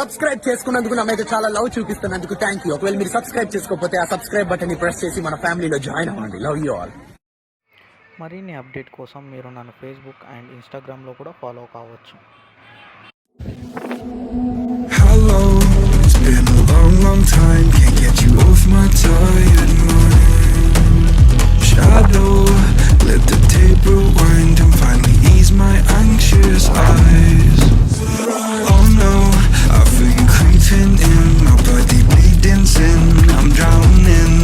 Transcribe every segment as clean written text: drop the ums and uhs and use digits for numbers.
Subscribe చేసుకున్నందుకు నా మీద చాలా లవ్ చూపిస్తున్నందుకు థ్యాంక్ యూ. ఒకవేళ మీరు సబ్స్క్రైబ్ చేసుకోకపోతే ఆ సబ్స్క్రైబ్ బటన్ ని ప్రెస్ చేసి మన ఫ్యామిలీలో జాయిన్ అవ్వండి. Love you all. మరిన్ని అప్డేట్ కోసం మీరు నన్ను ఫేస్బుక్ అండ్ ఇన్స్టాగ్రామ్లో కూడా ఫాలో కావచ్చు. Hello, it's been a long time. Can't get you off my tired mind. Shadow, let the tape rewind and finally ease my anxious eyes. Oh no, I feel you creeping in, my body bleeding sin. I'm drowning.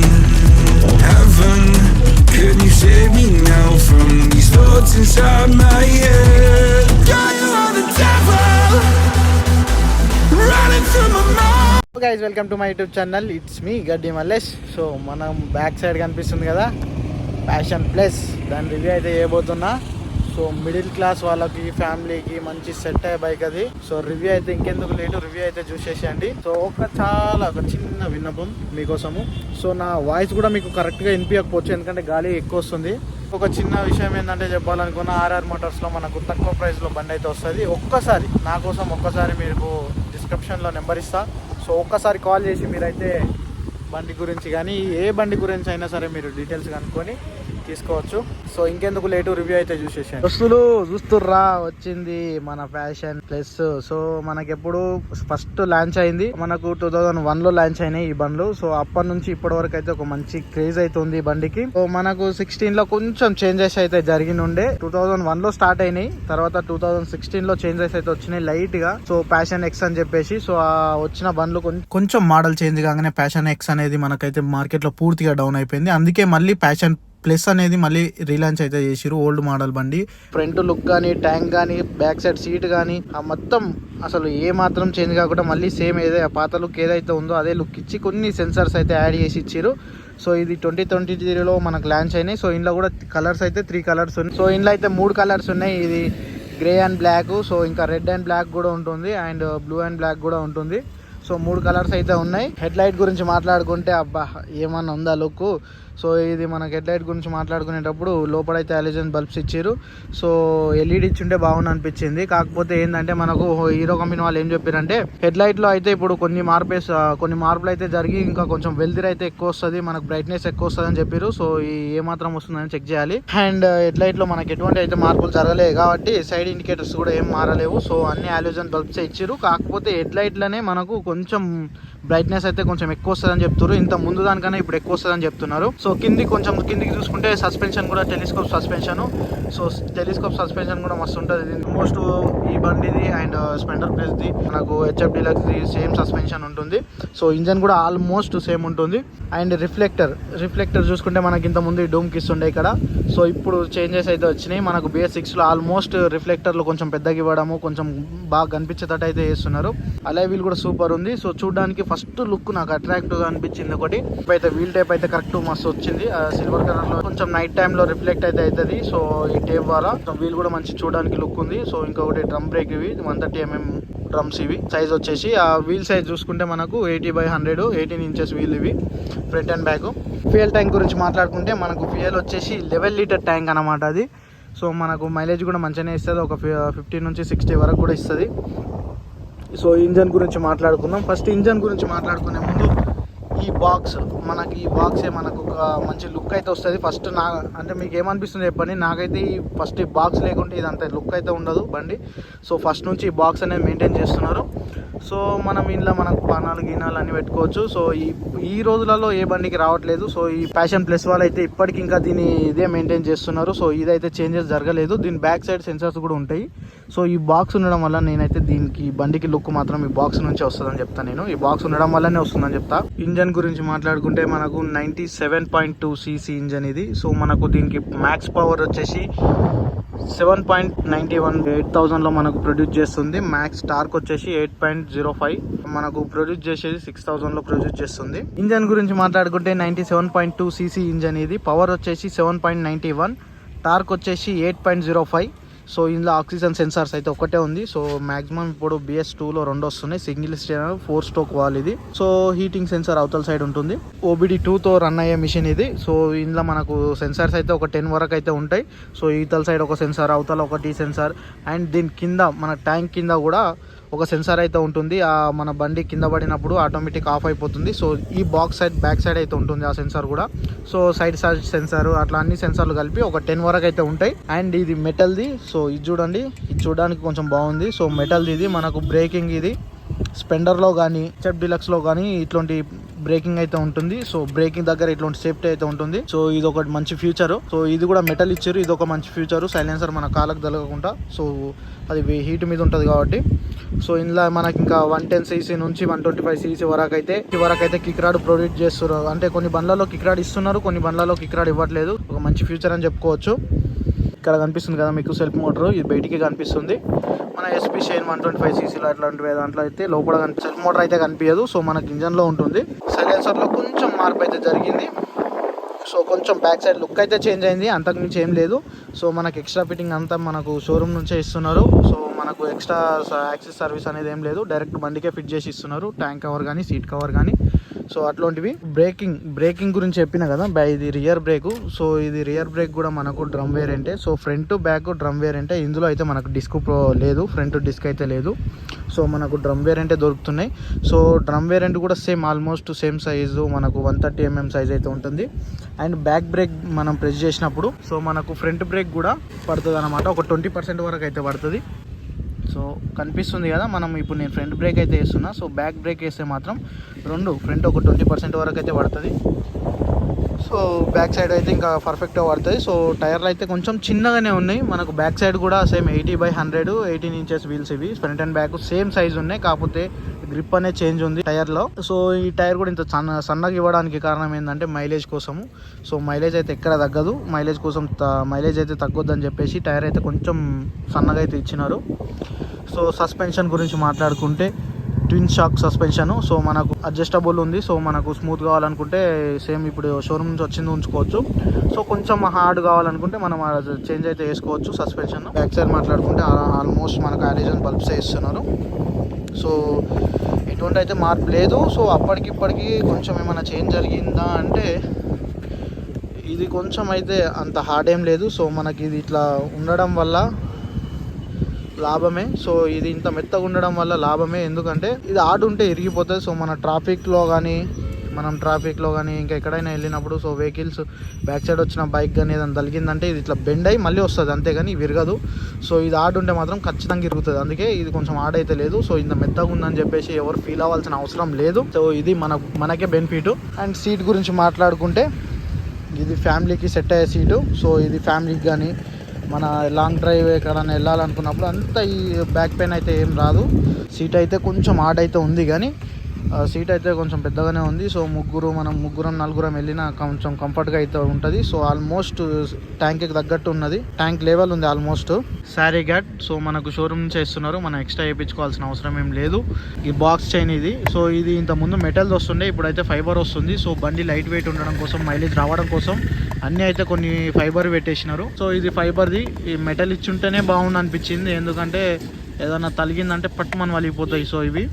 Heaven, can you save me now from these thoughts inside my head? Yeah, you are the devil running through my mind. So guys, welcome to my YouTube channel. It's me గడ్డి Mallesh. So మనం back side కనిపిస్తుంది కదా passion plus, దాని review అయితే చేయబోతున్నా. So middle class వాళ్ళకి, ఫ్యామిలీకి మంచి set అయ్యే బైక్ అది. సో రివ్యూ అయితే ఇంకెందుకు లేటు, రివ్యూ అయితే చూసేసేయండి. సో ఒక చిన్న విన్నపం మీకోసము. సో నా వాయిస్ కూడా మీకు కరెక్ట్గా వినిపించకపోవచ్చు, ఎందుకంటే గాలి ఎక్కువ వస్తుంది. ఒక చిన్న విషయం ఏంటంటే చెప్పాలనుకున్న, ఆర్ఆర్ మోటార్స్లో మనకు తక్కువ ప్రైస్లో బండి అయితే వస్తుంది. నా కోసం ఒక్కసారి మీకు డిస్క్రిప్షన్లో నెంబర్ ఇస్తా. సో ఒక్కసారి కాల్ చేసి మీరైతే బండి గురించి కానీ ఏ బండి గురించి అయినా సరే మీరు డీటెయిల్స్ కనుక్కొని తీసుకోవచ్చు. సో ఇంకెందుకు లేటు, రివ్యూ అయితే చూసేసాను. చూస్తుర్రా, వచ్చింది మన ప్యాషన్ ప్లస్. సో మనకి ఎప్పుడు ఫస్ట్ లాంచ్ అయింది, మనకు 2001లో లాంచ్ అయినాయి ఈ బండ్లు. సో అప్పటి నుంచి ఇప్పటి వరకు అయితే ఒక మంచి క్రేజ్ అయితే ఉంది ఈ బండికి. సో మనకు 16లో కొంచెం చేంజెస్ అయితే జరిగినుండే. 2001లో స్టార్ట్ అయినాయి, తర్వాత 2016లో చేంజెస్ అయితే వచ్చినాయి లైట్ గా. సో ప్యాషన్ ఎక్స్ అని చెప్పేసి, సో ఆ వచ్చిన బండ్లు కొంచెం మోడల్ చేంజ్ కాగానే ప్యాషన్ ఎక్స్ అనేది మనకైతే మార్కెట్ లో పూర్తిగా డౌన్ అయిపోయింది. అందుకే మళ్ళీ ప్యాషన్ ప్లస్ అనేది మళ్ళీ రీలాంచ్ అయితే చేసిరు. ఓల్డ్ మోడల్ బండి ఫ్రంట్ లుక్ కానీ, ట్యాంక్ కానీ, బ్యాక్ సైడ్ సీట్ కానీ, ఆ మొత్తం అసలు ఏ మాత్రం చేంజ్ కాకుండా మళ్ళీ సేమ్ పాత లుక్ ఏదైతే ఉందో అదే లుక్ ఇచ్చి కొన్ని సెన్సర్స్ అయితే యాడ్ చేసి ఇచ్చారు. సో ఇది 2023లో మనకు లాంచ్ అయినాయి. సో ఇందులో కూడా కలర్స్ అయితే 3 కలర్స్ ఉన్నాయి. సో ఇందులో అయితే 3 కలర్స్ ఉన్నాయి. ఇది గ్రే అండ్ బ్లాక్, సో ఇంకా రెడ్ అండ్ బ్లాక్ కూడా ఉంటుంది, అండ్ బ్లూ అండ్ బ్లాక్ కూడా ఉంటుంది. సో 3 కలర్స్ అయితే ఉన్నాయి. హెడ్ లైట్ గురించి మాట్లాడుకుంటే అబ్బా ఏమన్నా ఉందా లుక్. సో ఇది మనకి హెడ్ లైట్ గురించి మాట్లాడుకునేటప్పుడు లోపలైతే హాలోజన్ బల్బ్స్ ఇచ్చారు. సో ఎల్ఈడి ఇచ్చుంటే బాగుంది అనిపించింది. కాకపోతే ఏంటంటే మనకు హీరో కంపెనీ వాళ్ళు ఏం చెప్పారంటే, హెడ్ లైట్లో అయితే ఇప్పుడు కొన్ని మార్పులు అయితే జరిగి ఇంకా కొంచెం వెల్దిర్ అయితే ఎక్కువ వస్తుంది, మనకు బ్రైట్నెస్ ఎక్కువ వస్తుంది అని చెప్పారు. సో ఈ ఏమాత్రం వస్తుందని చెక్ చేయాలి. అండ్ హెడ్ లైట్లో మనకి ఎటువంటి అయితే మార్పులు జరగలేదు కాబట్టి సైడ్ ఇండికేటర్స్ కూడా ఏం మారలేవు. సో అన్ని హాలోజన్ బల్బ్స్ ఇచ్చారు. కాకపోతే హెడ్ లైట్లోనే మనకు కొంచెం బ్రైట్నెస్ అయితే కొంచెం ఎక్కువ వస్తుందని చెప్తున్నారు. ఇంత ముందు దానికన్నా ఇప్పుడు ఎక్కువ వస్తుందని చెప్తున్నారు. సో కిందికి చూసుకుంటే సస్పెన్షన్ కూడా telescope suspension. So telescope suspension కూడా మస్తు ఉంటుంది. ఆల్మోస్ట్ ఈ బండిది అండ్ స్ప్లెండర్ ప్లస్ ది మనకు HF deluxe the same suspension ఉంటుంది. సో ఇంజన్ కూడా ఆల్మోస్ట్ సేమ్ ఉంటుంది. అండ్ రిఫ్లెక్టర్ చూసుకుంటే మనకి ఇంత ముందు డూమ్ కిస్ ఉండే ఇక్కడ. సో ఇప్పుడు చేంజెస్ అయితే వచ్చినాయి. మనకు BS6లో ఆల్మోస్ట్ రిఫ్లెక్టర్లు కొంచెం పెద్దగా ఇవ్వడము, కొంచెం బాగా కనిపించేటట్టు అయితే చేస్తున్నారు. అలా వీల్ కూడా సూపర్ ఉంది. సో చూడడానికి ఫస్ట్ లుక్ నాకు అట్రాక్టివ్ గా అనిపించింది. ఒకటి అయితే వీల్ టైప్ అయితే కరెక్ట్ మస్తు వచ్చింది, సిల్వర్ కలర్ లో కొంచెం నైట్ టైమ్ లో రిఫ్లెక్ట్ అయితే అవుతుంది. సో ఈ టేప్ వల్ల వీల్ కూడా మంచి చూడడానికి లుక్ ఉంది. సో ఇంకొకటి డ్రమ్ బ్రేక్, ఇవి 130mm డ్రమ్స్. ఇవి సైజ్ వచ్చేసి ఆ వీల్ సైజ్ చూసుకుంటే మనకు 80/100 18 ఇంచెస్ వీల్ ఇవి front and back. Fuel tank గురించి మాట్లాడుకుంటే మనకు ఫ్యూయల్ వచ్చేసి 11 లీటర్ ట్యాంక్ అనమాట అది. సో మనకు మైలేజ్ కూడా మంచిగానే ఇస్తుంది, ఒక 50 నుంచి 60 వరకు కూడా ఇస్తుంది. సో ఇంజన్ గురించి మాట్లాడుకుందాం. ఫస్ట్ ఇంజన్ గురించి మాట్లాడుకునే ముందు ఈ బాక్సే మనకు ఒక మంచి లుక్ అయితే వస్తుంది. ఫస్ట్ అంటే మీకు ఏమనిపిస్తుంది చెప్పండి. నాకైతే ఫస్ట్ ఈ బాక్స్ లేకుంటే ఇదంతా లుక్ అయితే ఉండదు బండి. సో ఫస్ట్ నుంచి ఈ బాక్స్ అనేది మెయింటైన్ చేస్తున్నారు. సో మనం ఇంట్లో మనకు పానాలు గీనాలు అన్ని పెట్టుకోవచ్చు. సో ఈ రోజులలో ఏ బండికి రావట్లేదు. సో ఈ ప్యాషన్ ప్లస్ వాళ్ళు అయితే ఇప్పటికి ఇంకా దీన్ని ఇదే మెయింటైన్ చేస్తున్నారు. సో ఇదైతే చేంజెస్ జరగలేదు. దీని బ్యాక్ సైడ్ సెన్సర్స్ కూడా ఉంటాయి. సో ఈ బాక్స్ ఉండడం వల్ల నేనైతే దీనికి బండికి లుక్ మాత్రం ఈ బాక్స్ నుంచే వస్తుందని చెప్తాను. నేను ఈ బాక్స్ ఉండడం వల్లనే వస్తుందని చెప్తా. ఇంజన్ గురించి మాట్లాడుకుంటే మనకు 97.2 cc ఇంజన్ ఇది. సో మనకు దీనికి మ్యాక్స్ పవర్ వచ్చేసి 7.91 8000లో మనకు ప్రొడ్యూస్ చేస్తుంది. మ్యాక్స్ టార్క్ వచ్చేసి 8.05 మనకు ప్రొడ్యూస్ చేసేది 6000లో ప్రొడ్యూస్ చేస్తుంది. ఇంజన్ గురించి మాట్లాడుకుంటే 97.2 cc ఇంజన్ ఇది. పవర్ వచ్చేసి 7.91, టార్క్ వచ్చేసి 8.05. సో ఇందులో ఆక్సిజన్ సెన్సార్స్ అయితే ఒకటే ఉంది. సో మాక్సిమం ఇప్పుడు BS2లో 2 వస్తున్నాయి, సింగిల్ స్టేనర్ 4 స్ట్రోక్ వాల్ ఇది. సో హీటింగ్ సెన్సార్ అవతల సైడ్ ఉంటుంది. OBD2తో రన్ అయ్యే మిషన్ ఇది. సో ఇందులో మనకు సెన్సార్స్ అయితే ఒక 10 వరకు అయితే ఉంటాయి. సో ఈతల సైడ్ ఒక సెన్సార్, అవతల ఒకటి సెన్సార్, అండ్ దీని కింద మన ట్యాంక్ కింద కూడా ఒక సెన్సార్ అయితే ఉంటుంది. మన బండి కింద పడినప్పుడు ఆటోమేటిక్ ఆఫ్ అయిపోతుంది. సో ఈ బాక్స్ సైడ్ బ్యాక్ సైడ్ అయితే ఉంటుంది ఆ సెన్సార్ కూడా. సో సైడ్ సెన్సార్ అట్లా అన్ని సెన్సార్లు కలిపి ఒక 10 వరకు అయితే ఉంటాయి. అండ్ ఇది మెటల్ది. సో ఇది చూడండి, ఇది చూడడానికి కొంచెం బాగుంది. సో మెటల్ది ఇది మనకు బ్రేకింగ్ ఇది స్పెండర్లో కానీ స్టెప్ డిలక్స్లో కానీ ఇట్లాంటి బ్రేకింగ్ అయితే ఉంటుంది. సో బ్రేకింగ్ దగ్గర ఇట్లాంటి సేఫ్టీ అయితే ఉంటుంది. సో ఇది ఒకటి మంచి ఫ్యూచర్. సో ఇది కూడా మెటల్ ఇచ్చారు, ఇది ఒక మంచి ఫ్యూచర్. సైలెన్సర్ మన కాళ్ళకు తగలకుండా, సో అది హీట్ మీద ఉంటుంది కాబట్టి. సో ఇందులో మనకి ఇంకా 110cc నుంచి 125cc వరకు అయితే కిక్ రాడ్ ప్రొడ్యూస్ చేస్తున్నారు. అంటే కొన్ని బండ్లలో కిక్ రాడ్ ఇస్తున్నారు, కొన్ని బండ్లలో కిక్ రాడ్ ఇవ్వట్లేదు. ఒక మంచి ఫ్యూచర్ అని చెప్పుకోవచ్చు. ఇక్కడ కనిపిస్తుంది కదా మీకు సెల్ఫ్ మోటార్, ఇది బయటికి కనిపిస్తుంది. మన ఎస్పీ షైన్ 125cc అట్లాంటివి దాంట్లో అయితే లోపల సెల్ఫ్ మోటార్ అయితే కనిపించదు. సో మనకి ఇంజన్లో ఉంటుంది. సైలెన్సర్లో కొంచెం మార్పు అయితే జరిగింది. సో కొంచెం బ్యాక్ సైడ్ లుక్ అయితే చేంజ్ అయింది, అంతకుమించి ఏం లేదు. సో మనకు ఎక్స్ట్రా ఫిట్టింగ్ అంతా మనకు షోరూమ్ నుంచే ఇస్తున్నారు. సో మనకు ఎక్స్ట్రా యాక్సెస్ సర్వీస్ అనేది ఏం లేదు, డైరెక్ట్ బండికే ఫిట్ చేసి ఇస్తున్నారు. ట్యాంక్ కవర్ కానీ సీట్ కవర్ కానీ. సో అట్లాంటివి. బ్రేకింగ్ గురించి చెప్పిన కదా, ఇది రియర్ బ్రేక్. సో ఇది రియర్ బ్రేక్ కూడా మనకు డ్రమ్ వేరియంటే. సో ఫ్రంట్ బ్యాక్ డ్రమ్ వేరియంటే. ఇందులో అయితే మనకు డిస్క్ లేదు, ఫ్రంట్ డిస్క్ అయితే లేదు. సో మనకు డ్రమ్ వేరియంటే దొరుకుతున్నాయి. సో డ్రమ్ వేరియంట్ కూడా ఆల్మోస్ట్ సేమ్ సైజు, మనకు 130mm సైజ్ అయితే ఉంటుంది. అండ్ బ్యాక్ బ్రేక్ మనం ప్రెస్ చేసినప్పుడు సో మనకు ఫ్రంట్ బ్రేక్ కూడా పడుతుంది అనమాట. ఒక 20% వరకు అయితే పడుతుంది. సో కనిపిస్తుంది కదా, ఇప్పుడు నేను ఫ్రంట్ బ్రేక్ అయితే వేస్తున్నా. సో బ్యాక్ బ్రేక్ వేస్తే మాత్రం ఫ్రంట్ ఒక 20% వరకు అయితే పడుతుంది. సో బ్యాక్ సైడ్ అయితే ఇంకా పర్ఫెక్ట్గా పడుతుంది. సో టైర్లు అయితే కొంచెం చిన్నగానే ఉన్నాయి. మనకు బ్యాక్ సైడ్ కూడా సేమ్ 80/100 18 ఇంచెస్ వీల్స్ ఇవి. Front and back same size ఉన్నాయి, కాకపోతే గ్రిప్ అనేది చేంజ్ ఉంది టైర్లో. సో ఈ టైర్ కూడా ఇంత సన్నగా ఇవ్వడానికి కారణం ఏంటంటే మైలేజ్ కోసము. సో మైలేజ్ అయితే ఎక్కడ తగ్గదు, మైలేజ్ కోసం మైలేజ్ అయితే తగ్గొద్దని చెప్పేసి టైర్ అయితే కొంచెం సన్నగా అయితే ఇచ్చినారు. సో సస్పెన్షన్ గురించి మాట్లాడుకుంటే ట్విన్ షాక్ సస్పెన్షన్. సో మనకు అడ్జస్టబుల్ ఉంది. సో మనకు స్మూత్ కావాలనుకుంటే సేమ్ ఇప్పుడు షోరూమ్ నుంచి వచ్చింది ఉంచుకోవచ్చు. సో కొంచెం హార్డ్ కావాలనుకుంటే మనం చేంజ్ అయితే వేసుకోవచ్చు సస్పెన్షన్. బ్యాక్ సైడ్ మాట్లాడుకుంటే ఆల్మోస్ట్ మనకు హారిజాంటల్ బల్బ్సే ఇస్తున్నారు. సో ఎటువంటి అయితే మార్పు లేదు. సో అప్పటికిప్పటికి కొంచెం ఏమైనా చేంజ్ జరిగిందా అంటే ఇది కొంచెం అయితే అంత హార్డ్ ఏం లేదు. సో మనకి ఇది ఇట్లా ఉండడం వల్ల లాభమే. సో ఇది ఇంత మెత్తగా ఉండడం వల్ల లాభమే, ఎందుకంటే ఇది హార్డ్ ఉంటే ఇరిగిపోతుంది. సో మన ట్రాఫిక్లో కానీ ఇంకా ఎక్కడైనా వెళ్ళినప్పుడు సో వెహికల్స్ బ్యాక్ సైడ్ వచ్చిన బైక్ కానీ ఏదైనా తగిలిందంటే ఇది ఇట్లా బెండ్ అయ్యి మళ్ళీ వస్తుంది, అంతేగాని విరగదు. సో ఇది హార్డ్ ఉంటే మాత్రం ఖచ్చితంగా ఇరుగుతుంది. అందుకే ఇది కొంచెం హార్డ్ అయితే లేదు. సో ఇంత మెత్తగా ఉందని చెప్పేసి ఎవరు ఫీల్ అవ్వాల్సిన అవసరం లేదు. సో ఇది మనకే బెనిఫిట్. అండ్ సీట్ గురించి మాట్లాడుకుంటే ఇది ఫ్యామిలీకి సెట్ అయ్యే సీటు. సో ఇది ఫ్యామిలీకి కానీ మన లాంగ్ డ్రైవ్ ఎక్కడైనా వెళ్ళాలనుకున్నప్పుడు అంత ఈ బ్యాక్ పెయిన్ అయితే ఏం రాదు. సీట్ అయితే కొంచెం హార్డ్ అయితే ఉంది, కానీ సీట్ అయితే కొంచెం పెద్దగానే ఉంది. సో ముగ్గురం నలుగురం వెళ్ళినా కొంచెం కంఫర్ట్గా అయితే ఉంటుంది. సో ఆల్మోస్ట్ ట్యాంక్కి తగ్గట్టు ఉన్నది, ట్యాంక్ లెవెల్ ఉంది ఆల్మోస్ట్. శారీ గ్యాట్ సో మనకు షోరూమ్ నుంచి ఇస్తున్నారు, మనం ఎక్స్ట్రా వేయించుకోవాల్సిన అవసరం ఏం లేదు. ఈ బాక్స్ చైన్ ఇది. సో ఇది ఇంతకుముందు మెటల్ది వస్తుండే, ఇప్పుడైతే ఫైబర్ వస్తుంది. సో బండి లైట్ వెయిట్ ఉండడం కోసం, మైలేజ్ రావడం కోసం అన్నీ అయితే కొన్ని ఫైబర్ పెట్టేసినారు. సో ఇది ఫైబర్ది. ఈ మెటల్ ఇచ్చుంటేనే బాగుండు అనిపించింది, ఎందుకంటే ఏదైనా తలిగిందంటే పట్టుమని వలిగిపోతాయి. సో ఇవి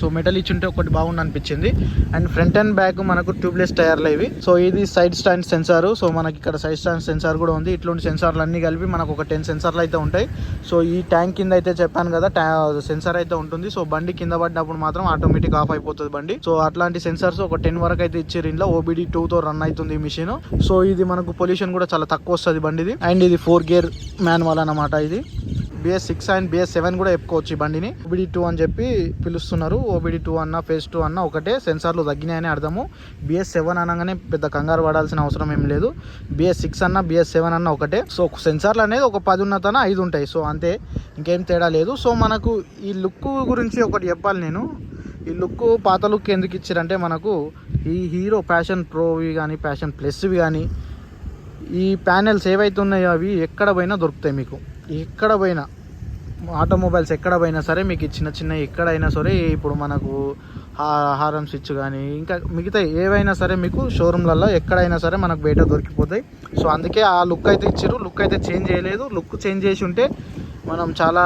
సో మెటల్ ఇచ్చుంటే ఒకటి బాగుంది అనిపించింది. అండ్ ఫ్రంట్ అండ్ బ్యాక్ మనకు ట్యూబ్లెస్ టైర్లు ఇవి. సో ఇది సైడ్ స్టాండ్ సెన్సార్. సో మనకి ఇక్కడ సైడ్ స్టాండ్ సెన్సార్ కూడా ఉంది. ఇట్లాంటి సెన్సార్లు అన్ని కలిపి మనకు ఒక 10 సెన్సార్లు అయితే ఉంటాయి. సో ఈ ట్యాంక్ కింద అయితే చెప్పాను కదా సెన్సార్ అయితే ఉంటుంది. సో బండి కింద పడినప్పుడు మాత్రం ఆటోమేటిక్ ఆఫ్ అయిపోతుంది బండి. సో అట్లాంటి సెన్సార్స్ ఒక 10 వరకు అయితే ఇచ్చారు. ఇంట్లో OBD2తో రన్ అవుతుంది ఈ మిషన్. సో ఇది మనకు పొల్యూషన్ కూడా చాలా తక్కువ వస్తుంది బండిది. అండ్ ఇది 4 గేర్ మాన్యువల్ అన్నమాట. ఇది BS6 అండ్ BS7 కూడా చెప్పుకోవచ్చు ఈ బండిని. OBD2 అని చెప్పి పిలుస్తున్నారు. OBD2 అన్న ఫేజ్ 2 అన్న ఒకటే, సెన్సార్లు తగ్గినాయని అర్థము. BS7 అనగానే పెద్ద కంగారు పడాల్సిన అవసరం ఏం లేదు. BS6 అన్న BS7 అన్న ఒకటే. సో సెన్సార్లు అనేది ఒక 10 ఉన్నతన 5 ఉంటాయి. సో అంతే, ఇంకేం తేడా లేదు. సో మనకు ఈ లుక్ గురించి ఒకటి చెప్పాలి నేను. ఈ లుక్ పాత లుక్ ఎందుకు ఇచ్చారంటే, మనకు ఈ హీరో ప్యాషన్ ప్రోవి కానీ ప్యాషన్ ప్లస్వి కానీ ఈ ప్యానెల్స్ ఏవైతే ఉన్నాయో అవి ఎక్కడ పోయినా దొరుకుతాయి మీకు. ఎక్కడ పోయినా ఆటోమొబైల్స్ ఎక్కడ పోయినా సరే మీకు చిన్న ఎక్కడైనా సరే, ఇప్పుడు మనకు హారం స్విచ్ కానీ ఇంకా మిగతా ఏవైనా సరే మీకు షోరూమ్లలో ఎక్కడైనా సరే మనకు బయట దొరికిపోతాయి. సో అందుకే ఆ లుక్ అయితే ఇచ్చారు. లుక్ అయితే చేంజ్ చేయలేదు. లుక్ చేంజ్ చేసి ఉంటే మనం చాలా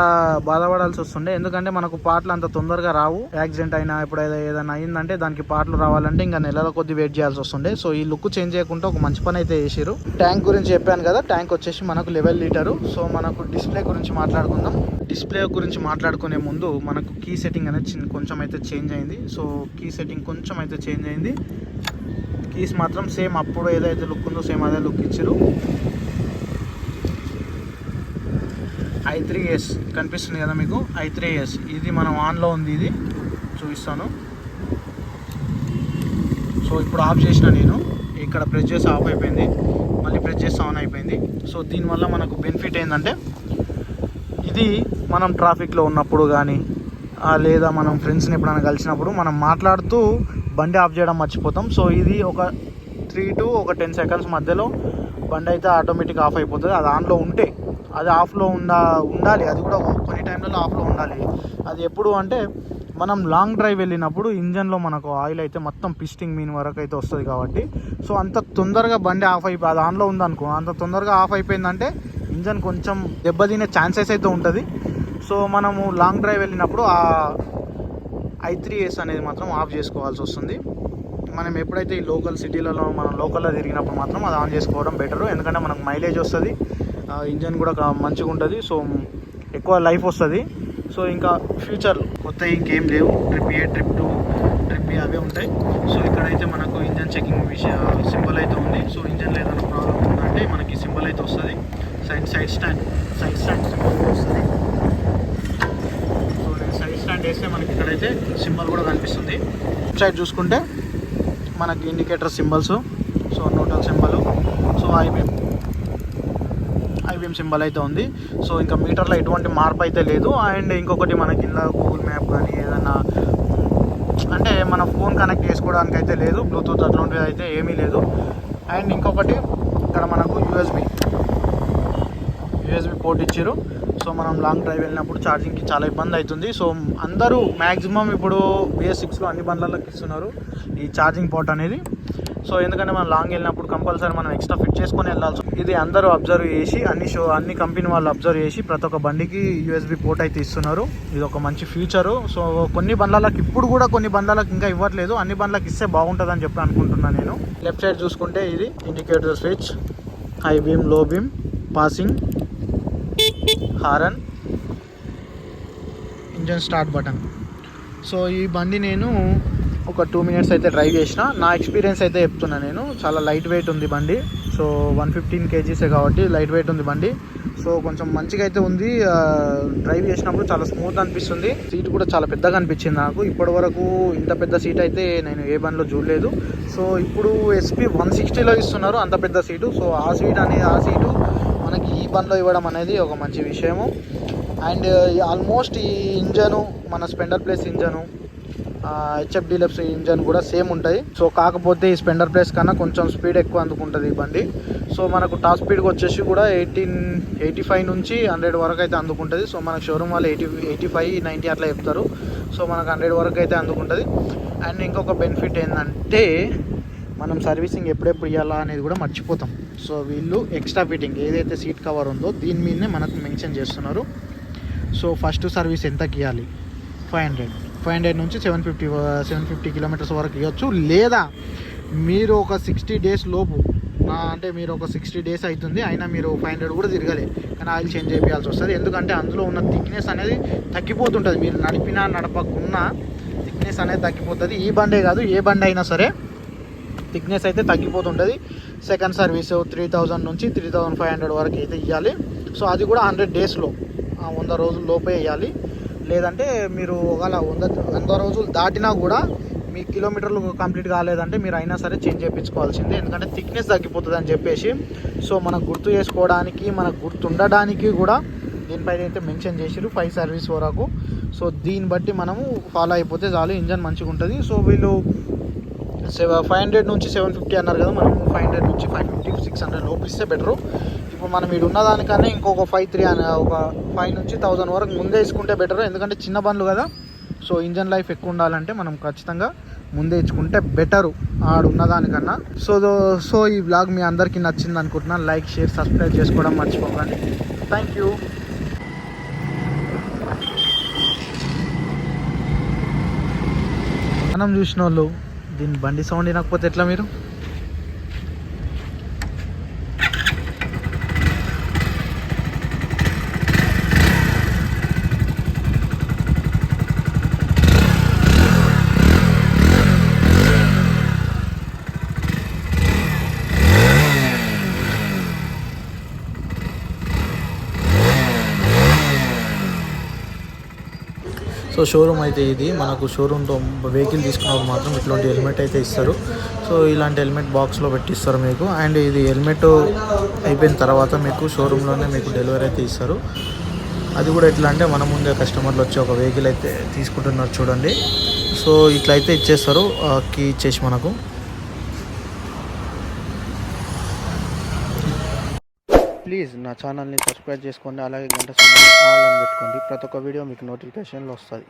బాధపడాల్సి వస్తుండే, ఎందుకంటే మనకు పార్ట్లు అంత తొందరగా రావు. యాక్సిడెంట్ అయినా ఇప్పుడు ఏదైనా అయిందంటే దానికి పార్ట్లు రావాలంటే ఇంకా నెలల కొద్ది వెయిట్ చేయాల్సి వస్తుండే. సో ఈ లుక్ చేంజ్ చేయకుండా ఒక మంచి పని అయితే చేసారు. ట్యాంక్ గురించి చెప్పాను కదా, ట్యాంక్ వచ్చేసి మనకు 11 లీటరు. సో మనకు డిస్ప్లే గురించి మాట్లాడుకుందాం. డిస్ప్లే గురించి మాట్లాడుకునే ముందు మనకు కీ సెట్టింగ్ అనేది కొంచెం అయితే చేంజ్ అయింది. సో కీ సెట్టింగ్ కొంచెం అయితే చేంజ్ అయింది. కీస్ మాత్రం సేమ్ అప్పుడు ఏదైతే లుక్ ఉందో సేమ్ అదే లుక్ ఇచ్చారు. i3s కనిపిస్తుంది కదా మీకు, i3s ఇది మనం ఆన్లో ఉంది, ఇది చూపిస్తాను. సో ఇప్పుడు ఆఫ్ చేసిన నేను, ఇక్కడ ప్రెస్ చేసి ఆఫ్ అయిపోయింది, మళ్ళీ ప్రెస్ చేసి ఆన్ అయిపోయింది. సో దీనివల్ల మనకు బెనిఫిట్ ఏంటంటే ఇది మనం ట్రాఫిక్లో ఉన్నప్పుడు కానీ లేదా మనం ఫ్రెండ్స్ని ఎప్పుడైనా కలిసినప్పుడు మనం మాట్లాడుతూ బండి ఆఫ్ చేయడం మర్చిపోతాం. సో ఇది ఒక 3 to 10 seconds మధ్యలో బండి అయితే ఆటోమేటిక్ ఆఫ్ అయిపోతుంది. అది ఆన్లో ఉంటే, అది ఆఫ్లో ఉండాలి, అది కూడా కొన్ని టైంలలో ఆఫ్లో ఉండాలి. అది ఎప్పుడు అంటే మనం లాంగ్ డ్రైవ్ వెళ్ళినప్పుడు ఇంజన్లో మనకు ఆయిల్ అయితే మొత్తం పిస్టింగ్ మీన్ వరకు అయితే వస్తుంది కాబట్టి, సో అంత తొందరగా బండి ఆఫ్ అయిపోయి అది ఆన్లో ఉందనుకో, అంత తొందరగా ఆఫ్ అయిపోయిందంటే ఇంజన్ కొంచెం దెబ్బతినే ఛాన్సెస్ అయితే ఉంటుంది. సో మనము లాంగ్ డ్రైవ్ వెళ్ళినప్పుడు ఆ i3s అనేది మాత్రం ఆఫ్ చేసుకోవాల్సి వస్తుంది. మనం ఎప్పుడైతే ఈ లోకల్ సిటీలలో మనం లోకల్లో తిరిగినప్పుడు మాత్రం అది ఆన్ చేసుకోవడం బెటరు. ఎందుకంటే మనకు మైలేజ్ వస్తుంది, ఇంజన్ కూడా మంచిగా ఉంటుంది, సో ఎక్కువ లైఫ్ వస్తుంది. సో ఇంకా ఫ్యూచర్ కొత్త ఇంకేం లేవు, ట్రిప్ ఏ, ట్రిప్ 2, ట్రిప్ బి అవే ఉంటాయి. సో ఇక్కడైతే మనకు ఇంజన్ చెకింగ్ సింబల్ అయితే ఉంది. సో ఇంజన్లో ఏదైనా ప్రాబ్లం ఉందంటే మనకి సింబల్ అయితే వస్తుంది, సైడ్ స్టాండ్ సింబల్ వస్తుంది. సో నేను సైడ్ స్టాండ్ వేస్తే మనకి ఇక్కడైతే సింబల్ కూడా కనిపిస్తుంది. సైడ్ చూసుకుంటే మనకి indicator symbols, so neutral symbol, so IBM symbol అయితే ఉంది. సో ఇంకా మీటర్లో ఎటువంటి మార్పు అయితే లేదు. అండ్ ఇంకొకటి మన కింద గూగుల్ మ్యాప్ కానీ ఏదైనా అంటే మన ఫోన్ కనెక్ట్ చేసుకోవడానికి అయితే లేదు, బ్లూటూత్ అట్లాంటిది అయితే ఏమీ లేదు. అండ్ ఇంకొకటి ఇక్కడ మనకు యూఎస్బి పోర్ట్ ఇచ్చారు. సో మనం లాంగ్ డ్రైవ్ వెళ్ళినప్పుడు ఛార్జింగ్కి చాలా ఇబ్బంది అవుతుంది. సో అందరూ మ్యాక్సిమం ఇప్పుడు BS6లో అన్ని బండ్లలోకి ఇస్తున్నారు ఈ ఛార్జింగ్ పోర్ట్ అనేది. సో ఎందుకంటే మనం లాంగ్ వెళ్ళినప్పుడు కంపల్సరీ మనం ఎక్స్ట్రా ఫిట్ చేసుకొని వెళ్ళాల్సి, ఇది అందరూ అబ్జర్వ్ చేసి అన్ని కంపెనీ వాళ్ళు అబ్జర్వ్ చేసి ప్రతి ఒక్క బండికి USB పోర్ట్ అయితే ఇస్తున్నారు. ఇది ఒక మంచి ఫ్యూచరు. సో కొన్ని బండ్లకి ఇప్పుడు కూడా కొన్ని బండ్లకి ఇంకా ఇవ్వట్లేదు, అన్ని బండ్లకి ఇస్తే బాగుంటుందని చెప్పి అనుకుంటున్నాను నేను. లెఫ్ట్ సైడ్ చూసుకుంటే ఇది ఇండికేటర్ స్విచ్, హై బీమ్, లో beam, passing, horn, engine start button. So ఈ బండి నేను ఒక 2 minutes అయితే డ్రైవ్ చేసిన, నా ఎక్స్పీరియన్స్ అయితే చెప్తున్నా నేను. చాలా లైట్ వెయిట్ ఉంది బండి. సో 115 kgs కాబట్టి లైట్ వెయిట్ ఉంది బండి. సో కొంచెం మంచిగా అయితే ఉంది, డ్రైవ్ చేసినప్పుడు చాలా స్మూత్ అనిపిస్తుంది. సీట్ కూడా చాలా పెద్దగా అనిపించింది నాకు. ఇప్పటి వరకు ఇంత పెద్ద సీట్ అయితే నేను ఏ బండిలో చూడలేదు. సో ఇప్పుడు SP 160లో ఇస్తున్నారు అంత పెద్ద సీటు. సో ఆ సీటు మనకి ఈ బండిలో ఇవ్వడం అనేది ఒక మంచి విషయము. అండ్ ఆల్మోస్ట్ ఈ ఇంజను మన Splendor plus engine, HF Deluxe engine కూడా సేమ్ ఉంటాయి. సో కాకపోతే ఈ స్పెండర్ ప్లస్ కన్నా కొంచెం స్పీడ్ ఎక్కువ అందుకుంటుంది ఈ బండి. సో మనకు టాప్ స్పీడ్కి వచ్చేసి కూడా 85 నుంచి 100 వరకు అయితే అందుకుంటుంది. సో మనకు షోరూమ్ వాళ్ళు 85, 90 అట్లా చెప్తారు. సో మనకు 100 వరకు అయితే అందుకుంటుంది. అండ్ ఇంకొక బెనిఫిట్ ఏంటంటే మనం సర్వీసింగ్ ఎప్పుడెప్పుడు ఇవ్వాలా అనేది కూడా మర్చిపోతాం. సో వీళ్ళు ఎక్స్ట్రా ఫిట్టింగ్ ఏదైతే సీట్ కవర్ ఉందో దీని మీదనే మనకు మెన్షన్ చేస్తున్నారు. సో ఫస్ట్ సర్వీస్ ఎంతకి ఇవ్వాలి, 500 నుంచి 750 kilometers వరకు ఇవ్వచ్చు. లేదా మీరు ఒక 60 days లోపు, అంటే మీరు ఒక 60 days అవుతుంది అయినా మీరు 500 కూడా తిరగలే కానీ ఆయిల్ చేంజ్ చేయాల్సి వస్తుంది. ఎందుకంటే అందులో ఉన్న థిక్నెస్ అనేది తగ్గిపోతుంటుంది, మీరు నడపకున్న థిక్నెస్ అనేది తగ్గిపోతుంది. ఈ బండే కాదు ఏ బండి అయినా సరే థిక్నెస్ అయితే తగ్గిపోతుంటుంది. సెకండ్ సర్వీస్ 3000 నుంచి 3500 వరకు అయితే ఇవ్వాలి. సో అది కూడా 100 daysలో, 100 రోజుల లోపే ఇవ్వాలి. లేదంటే మీరు ఒకవేళ 100 రోజులు దాటినా కూడా మీ కిలోమీటర్లు కంప్లీట్ కాలేదంటే మీరు అయినా సరే చేంజ్ చేయించుకోవాల్సిందే. ఎందుకంటే థిక్నెస్ తగ్గిపోతుంది అని చెప్పేసి. సో మనకు గుర్తు చేసుకోవడానికి, మనకు గుర్తుండడానికి కూడా దీనిపైన అయితే మెన్షన్ చేసిరు 5 సర్వీస్ వరకు. సో దీన్ని బట్టి మనము ఫాలో అయిపోతే చాలు, ఇంజన్ మంచిగా ఉంటుంది. సో వీళ్ళు 500 నుంచి 750 అన్నారు కదా, మనం 500 నుంచి 550, 600 లోపు ఇస్తే బెటరు. ఇప్పుడు మనం వీడు ఉన్నదానికన్నా ఇంకొక 5 నుంచి 1000 వరకు ముందే ఇచ్చుకుంటే బెటర్. ఎందుకంటే చిన్న బండ్లు కదా, సో ఇంజన్ లైఫ్ ఎక్కువ ఉండాలంటే మనం ఖచ్చితంగా ముందే ఇచ్చుకుంటే బెటరు ఆడు ఉన్నదానికన్నా. సో ఈ వ్లాగ్ మీ అందరికీ నచ్చింది అనుకుంటున్నాను. లైక్, షేర్, సబ్స్క్రైబ్ చేసుకోవడం మర్చిపోకండి. Thank you. మనం చూసిన వాళ్ళు దీని బండి సౌండ్ వినకపోతే ఎట్లా మీరు? సో షోరూమ్ అయితే ఇది మనకు షోరూమ్తో వెహికల్ తీసుకున్నప్పుడు మాత్రం ఇట్లాంటి హెల్మెట్ అయితే ఇస్తారు. సో ఇలాంటి హెల్మెట్ బాక్స్లో పెట్టిస్తారు మీకు. అండ్ ఇది హెల్మెట్ అయిపోయిన తర్వాత మీకు షోరూంలోనే మీకు డెలివరీ అయితే ఇస్తారు. అది కూడా ఎట్లా అంటే మన ముందే కస్టమర్లు వచ్చి ఒక వెహికల్ అయితే తీసుకుంటున్నారు చూడండి. సో ఇట్లయితే ఇచ్చేస్తారు కీ ఇచ్చేసి మనకు. ప్లీజ్ నా ఛానల్ని సబ్స్క్రైబ్ చేసుకోండి, అలాగే గంట సింబల్ ఆల్ అని పెట్టుకోండి. ప్రతి ఒక్క వీడియో మీకు నోటిఫికేషన్లో వస్తుంది.